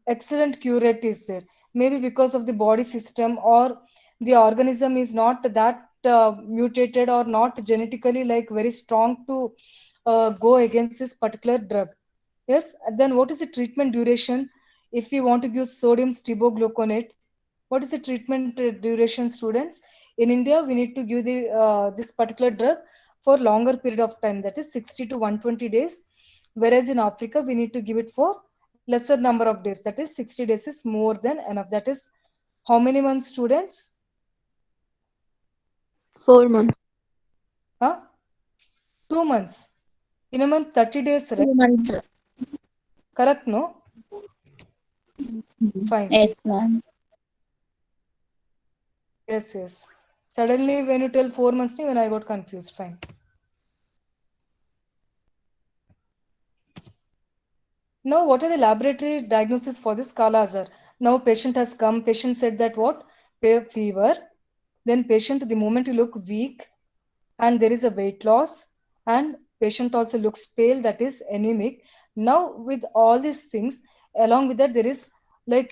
excellent cure rate is there. Maybe because of the body system or the organism is not that mutated or not genetically very strong to go against this particular drug. Yes, then what is the treatment duration? If we want to give sodium stibogluconate, what is the treatment duration, students? In India, we need to give this particular drug for longer period of time, that is 60 to 120 days. Whereas in Africa, we need to give it for lesser number of days, that is 60 days is more than enough. That is how many months, students? 4 months. Huh? 2 months. In a month, 30 days, right? 2 months. Correct, no? Fine. Yes, ma'am. Yes, yes. Suddenly, when you tell 4 months, when I got confused. Fine. Now, what are the laboratory diagnosis for this Kala Azhar? Now, patient has come. Patient said that what? Fever. Then patient, the moment you look weak, and there is a weight loss, and patient also looks pale, that is anemic. Now, with all these things, along with that, there is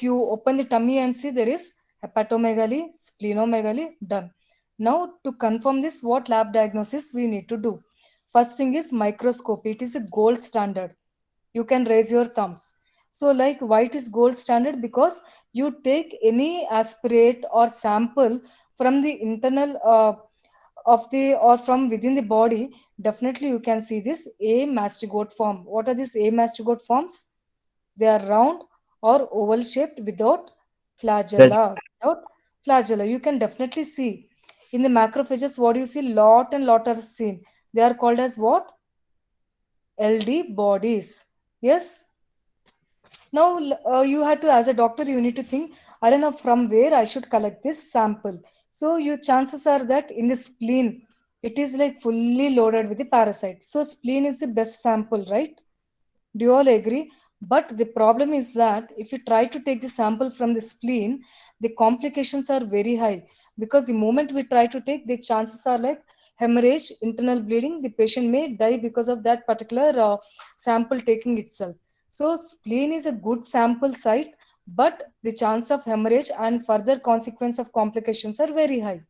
you open the tummy and see there is hepatomegaly, splenomegaly, done. Now, to confirm this, what lab diagnosis we need to do? First thing is microscopy. It is a gold standard. You can raise your thumbs. So white is gold standard because you take any aspirate or sample from the internal of the or from within the body, definitely you can see this amastigote form. What are these amastigote forms? They are round or oval shaped without Reg- flagella. Without flagella, you can definitely see in the macrophages. What do you see? Lot and lot are seen. They are called as what? LD bodies. Yes. Now you had to, as a doctor, you need to think, I don't know from where I should collect this sample. So your chances are that in the spleen, it is fully loaded with the parasite. So spleen is the best sample, right? Do you all agree? But the problem is that if you try to take the sample from the spleen, the complications are very high because the moment we try to take, the chances are hemorrhage, internal bleeding. The patient may die because of that particular sample taking itself. So spleen is a good sample site, but the chance of hemorrhage and further consequence of complications are very high.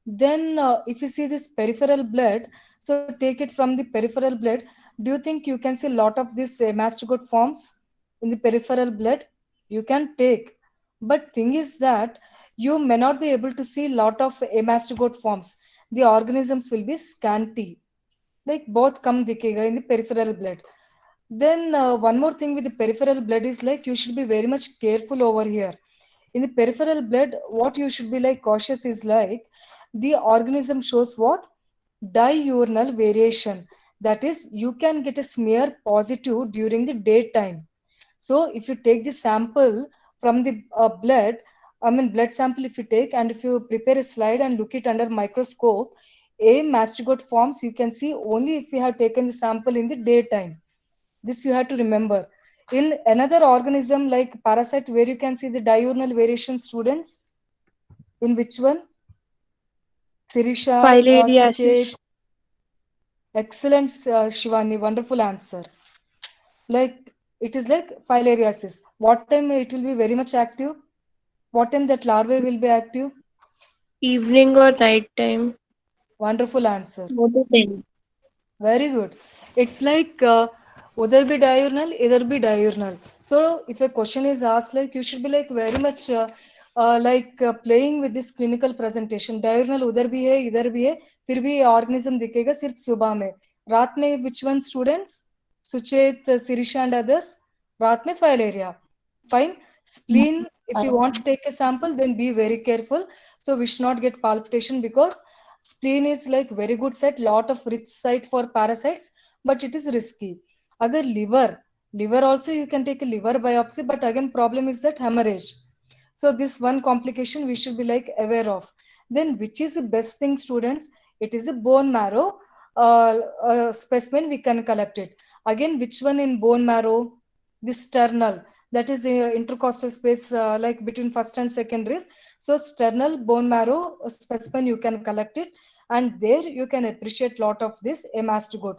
Then, if you see this peripheral blood, so take it from the peripheral blood. Do you think you can see a lot of these mastigote forms in the peripheral blood? You can take, but thing is that you may not be able to see a lot of mastigote forms. The organisms will be scanty, like both come dikhega in the peripheral blood. Then one more thing with the peripheral blood is you should be very much careful over here. In the peripheral blood, what you should be cautious is the organism shows what? Diurnal variation. That is, you can get a smear positive during the daytime. So if you take the sample from the blood, I mean blood sample if you take and if you prepare a slide and look it under microscope, a mastigote forms you can see only if you have taken the sample in the daytime. This you have to remember. In another organism like parasite, where you can see the diurnal variation, students, in which one? Sirisha, Filariasis. Suchet, excellent, Shivani, wonderful answer. Like it is like filariasis. What time it will be very much active? What time that larvae will be active? Evening or night time. Wonderful answer. More to 10. Very good. It's like either be diurnal, either be diurnal. So if a question is asked, like you should be like very much playing with this clinical presentation. Diurnal उधर भी है, इधर भी है, फिर भी organism दिखेगा सिर्फ सुबह में. रात में which one students? Suchet, Sirisha and others. रात में filaria. Fine. Spleen, if you want to take a sample, then be very careful. So we should not get palpitation because spleen is like very good site, lot of rich site for parasites, but it is risky. Agar liver also you can take a liver biopsy, but again problem is that hemorrhage. So this one complication we should be like aware of. Then which is the best thing, students? It is a bone marrow specimen we can collect it. Again, which one in bone marrow? This sternal, that is the intercostal space like between first and second rib. So sternal bone marrow specimen you can collect it, and there you can appreciate lot of this amastigote.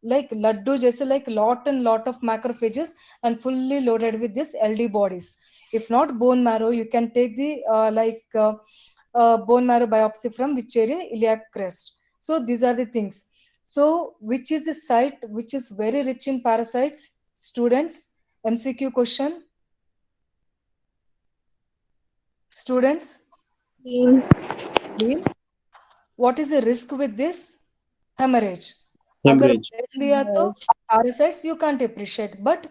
Like laddu jaise, like lot and lot of macrophages and fully loaded with this LD bodies. If not bone marrow, you can take the bone marrow biopsy from which area? Iliac crest. So these are the things. So which is the site which is very rich in parasites? Students, MCQ question. Students, Spleen. spleen. What is the risk with this? Hemorrhage. अगर Hemorrhage. blood लिया तो parasites you can't appreciate. But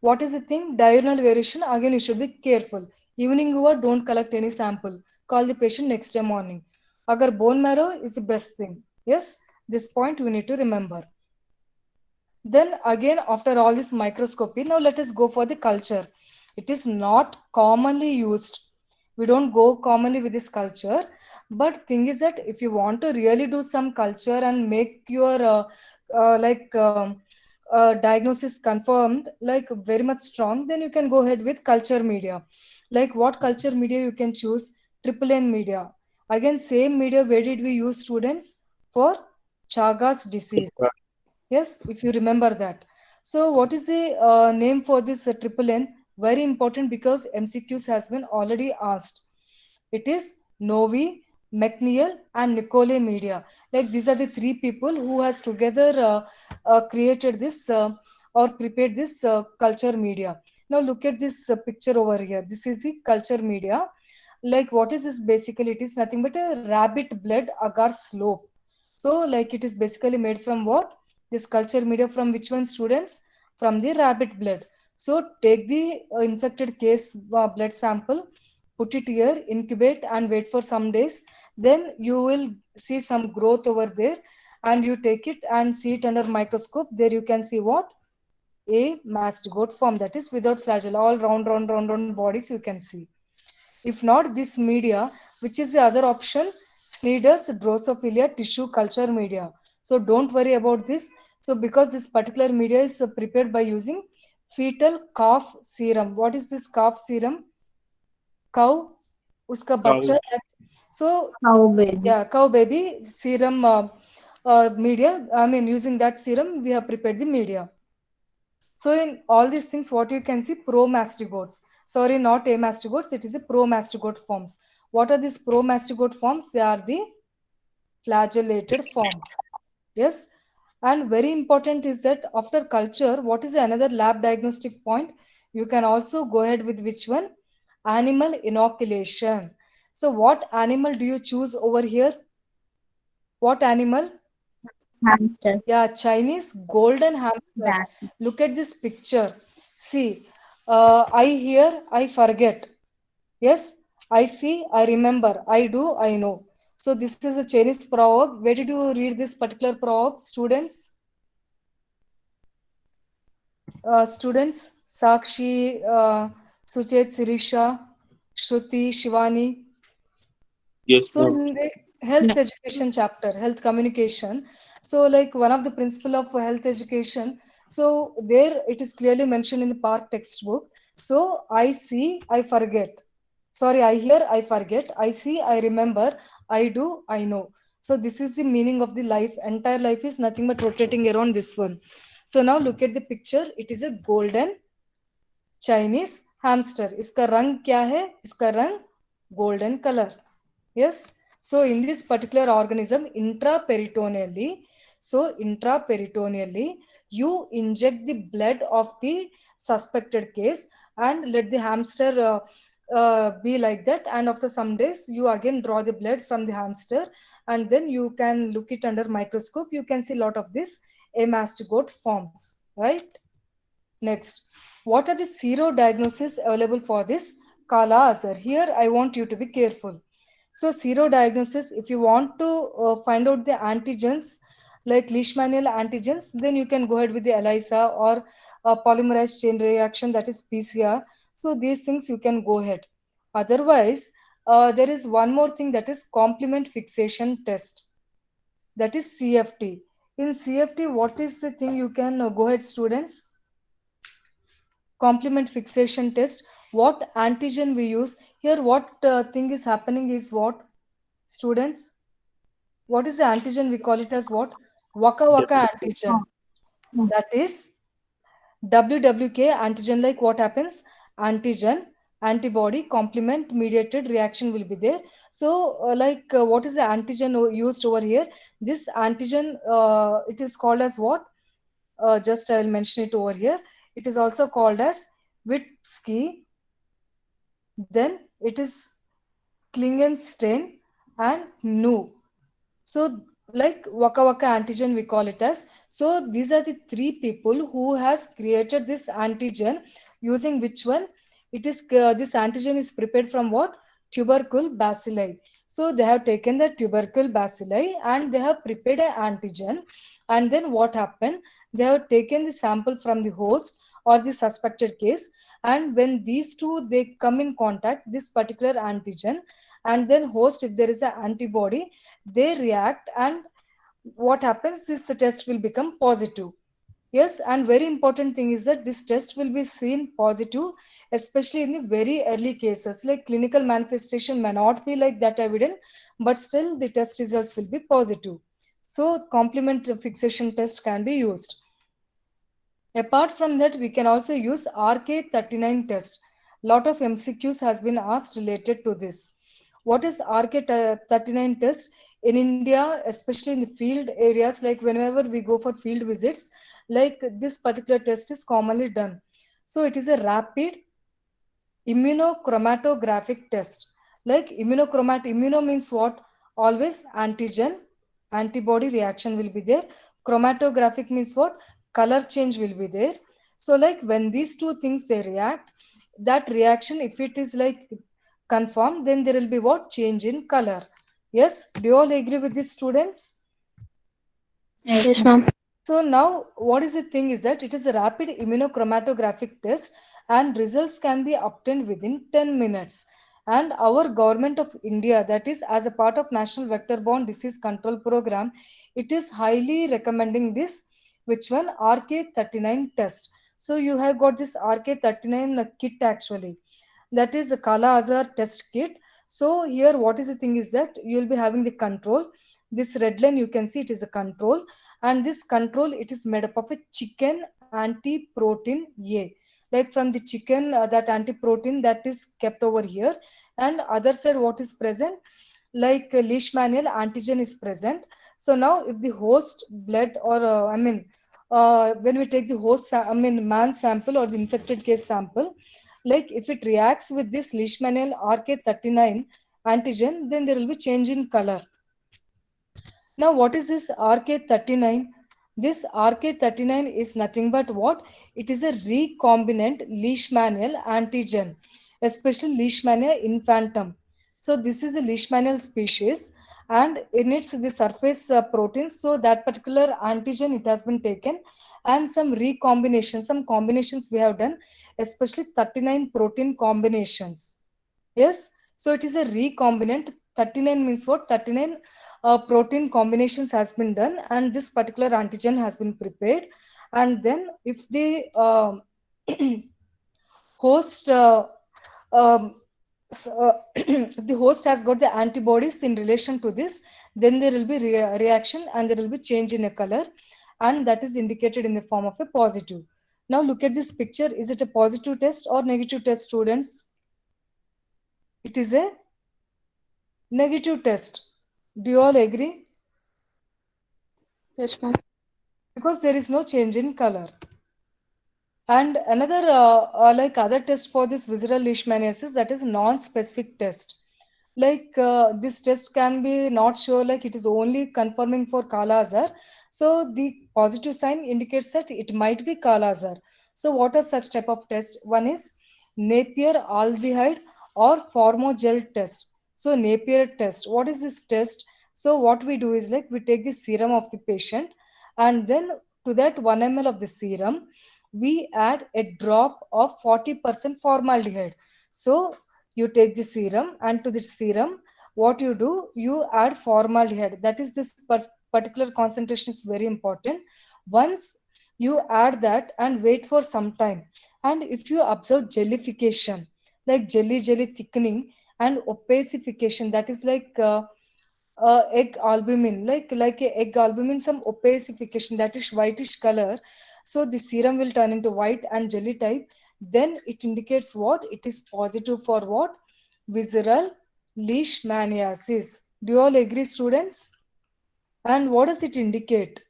what is the thing? Diurnal variation. Again, you should be careful. Evening hour, don't collect any sample. Call the patient next day morning. अगर bone marrow is the best thing. Yes, this point we need to remember. Then again, after all this microscopy, now let us go for the culture. It is not commonly used. We don't go commonly with this culture. But thing is that if you want to really do some culture and make your like diagnosis confirmed, like very much strong, then you can go ahead with culture media. Like what culture media you can choose? Triple N media. Again, same media. Where did we use, students? For Chagas disease. Yes, if you remember that. So what is the name for this triple N? Very important because MCQs has been already asked. It is Novi, McNeil and Nicole Media. Like these are the three people who has together created this or prepared this culture media. Now look at this picture over here. This is the culture media. Like what is this basically? It is nothing but a rabbit blood agar slope. So like it is basically made from what? This culture media from which one, students? From the rabbit blood. So take the infected case blood sample, put it here, incubate and wait for some days. Then you will see some growth over there, and you take it and see it under microscope. There you can see what? A mastigote form, that is without flagella, all round bodies you can see. If not this media, which is the other option? Sneeder's Drosophila tissue culture media. So don't worry about this. So because this particular media is prepared by using fetal calf serum. What is this calf serum? Cow, uska Cows. bachcha. So Cow baby. yeah, cow baby serum media. I mean, using that serum, we have prepared the media. So in all these things, what you can see, promastigotes. Sorry, not amastigotes. It is a promastigote forms. What are these promastigote forms? They are the flagellated forms. Yes. And very important is that after culture, what is another lab diagnostic point? You can also go ahead with which one? Animal inoculation. So what animal do you choose over here? What animal? Hamster. Yeah, Chinese golden hamster. That. Look at this picture. See, I hear, I forget. Yes, I see, I remember. I do, I know. So this is a Chinese proverb. Where did you read this particular proverb, students? Students, Sakshi, Suchet, Sirisha, Shruti, Shivani. Yes, So ma'am. in the health education chapter, health communication, so like one of the principle of health education, so there it is clearly mentioned in the Park textbook. So I see, I forget. Sorry, I hear, I forget. I see, I remember. I do, I know. So this is the meaning of the life. Entire life is nothing but rotating around this one. So now look at the picture. It is a golden Chinese hamster. इसका रंग क्या है? इसका रंग golden color. Yes. So in this particular organism, intraperitoneally, you inject the blood of the suspected case and let the hamster be like that. And after some days, you again draw the blood from the hamster, and then you can look it under microscope. You can see a lot of this amastigote forms, right? Next, what are the sero diagnoses available for this Kala Azhar? Here, I want you to be careful. So, sero diagnosis, if you want to find out the antigens, like leishmanial antigens, then you can go ahead with the ELISA or polymerase chain reaction, that is PCR. So, these things you can go ahead. Otherwise, there is one more thing, that is complement fixation test, that is CFT. In CFT, what is the thing you can go ahead, students? Complement fixation test. What antigen we use here? What thing is happening is what, students? What is the antigen? We call it as what? Waka waka antigen. That is WWK antigen. Like what happens? Antigen, antibody, complement mediated reaction will be there. So what is the antigen used over here? This antigen, it is called as what? Just I will mention it over here. It is also called as Wittski. Then it is Klingenstein and Nu. So like Waka Waka antigen we call it as. So these are the three people who has created this antigen, using which one? It is this antigen is prepared from what? Tubercle bacilli. So they have taken the tubercle bacilli and they have prepared an antigen. And then what happened? They have taken the sample from the host or the suspected case, and when these two they come in contact, this particular antigen and then host, if there is an antibody, they react, and what happens, this test will become positive. Yes, and very important thing is that this test will be seen positive, especially in the very early cases. Like clinical manifestation may not be like that evident, but still the test results will be positive. So complement fixation test can be used. Apart from that, we can also use RK39 test. Lot of MCQs has been asked related to this. What is RK39 test? In India, especially in the field areas, like whenever we go for field visits, like this particular test is commonly done. So it is a rapid immunochromatographic test. Like immuno means what? Always antigen, antibody reaction will be there. Chromatographic means what? Color change will be there. So like when these two things they react, that reaction, if it is like confirmed, then there will be what? Change in color. Yes, do you all agree with this, students? Yes, ma'am. So now what is the thing is that it is a rapid immunochromatographic test and results can be obtained within 10 minutes. And our government of India, that is as a part of National Vector-Borne Disease Control Program, it is highly recommending this, which one? RK39 test. So you have got this RK39 kit actually. That is a Kala Azar test kit. So here what is the thing is that you will be having the control. This red line you can see it is a control, and this control it is made up of a chicken anti-protein A. Like from the chicken, that anti-protein that is kept over here, and other side what is present? Like leishmanial antigen is present. So now if the host blood or when we take the host, man sample or the infected case sample, like if it reacts with this leishmanial RK39 antigen, then there will be change in color. Now, what is this RK39? This RK39 is nothing but what? It is a recombinant leishmanial antigen, especially Leishmania infantum. So, this is a leishmanial species, and in its the surface proteins. So, that particular antigen it has been taken, and some recombination, some combinations we have done, especially 39 protein combinations. Yes, so it is a recombinant. 39 means what? 39 protein combinations has been done, and this particular antigen has been prepared. And then if the host um, if the host has got the antibodies in relation to this, then there will be reaction and there will be change in a color, and that is indicated in the form of a positive. Now look at this picture. Is it a positive test or negative test, students? It is a negative test. Do you all agree? Yes, ma'am. Because there is no change in color. And another like other test for this visceral leishmaniasis, that is non-specific test. Like this test can be not sure, like it is only confirming for Kala Azhar. So the positive sign indicates that it might be Kala Azhar. So what are such type of tests? One is Napier aldehyde or formogel test. So Napier test. What is this test? So what we do is like we take the serum of the patient, and then to that 1 ml of the serum we add a drop of 40% formaldehyde. So you take the serum, and to the serum what you do, you add formaldehyde. That is, this particular concentration is very important. Once you add that and wait for some time, and if you observe jellification, like jelly thickening and opacification, that is like egg albumin, like a egg albumin, some opacification, that is whitish color. So the serum will turn into white and jelly type. Then it indicates what? It is positive for what? Visceral leishmaniasis. Do you all agree, students? And what does it indicate?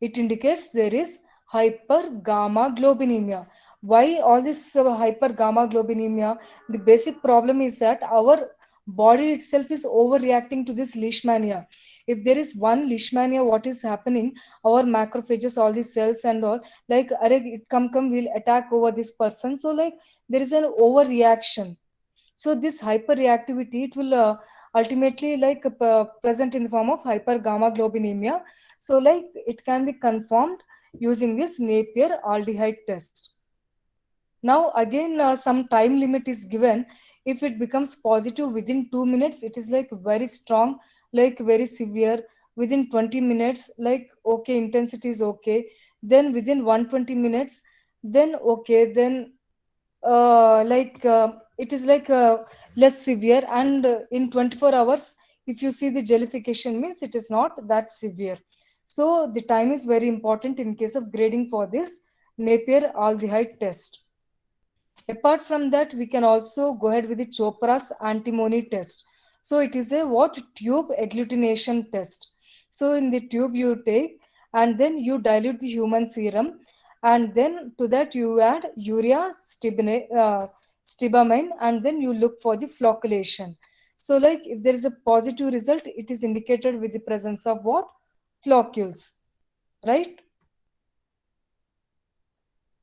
It indicates there is hypergammaglobulinemia. Why all this hypergammaglobulinemia? The basic problem is that our body itself is overreacting to this leishmania. If there is one leishmania, what is happening? Our macrophages, all these cells and all, like, it come will attack over this person. So like there is an overreaction. So this hyperreactivity, it will ultimately like present in the form of hypergammaglobulinemia. So like it can be confirmed using this Napier aldehyde test. Now again some time limit is given. If it becomes positive within 2 minutes, it is like very strong, like very severe. Within 20 minutes, like okay, intensity is okay. Then within 120 minutes, then okay, then it is like less severe, and in 24 hours if you see the jellification, means it is not that severe. So the time is very important in case of grading for this Napier aldehyde test. Apart from that, we can also go ahead with the Chopra's antimony test. So it is a what? Tube agglutination test. So in the tube you take, and then you dilute the human serum, and then to that you add urea stibamine, and then you look for the flocculation. So like if there is a positive result, it is indicated with the presence of what? Floccules, right?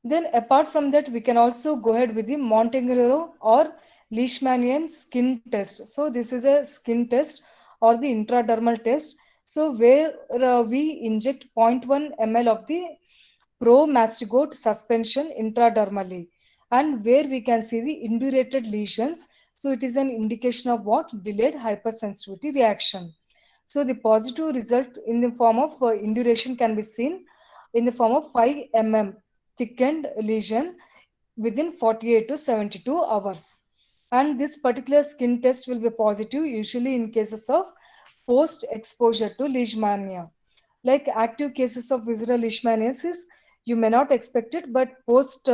Then apart from that, we can also go ahead with the Montenegro or Leishmanian skin test. So this is a skin test or the intradermal test. So where we inject 0.1 ml of the Promastigote suspension intradermally, and where we can see the indurated lesions. So it is an indication of what? Delayed hypersensitivity reaction. So the positive result in the form of induration can be seen in the form of 5 mm thickened lesion within 48 to 72 hours. And this particular skin test will be positive usually in cases of post exposure to leishmania. Like active cases of visceral leishmaniasis, you may not expect it, but post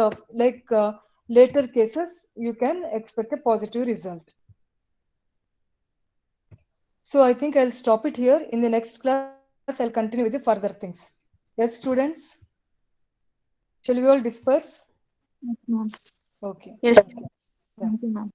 later cases, you can expect a positive result. So I think I'll stop it here. In the next class, I'll continue with the further things. Yes, students? Shall we all disperse? Yes, ma'am. Okay. Yes. Yeah. Thank you, ma'am.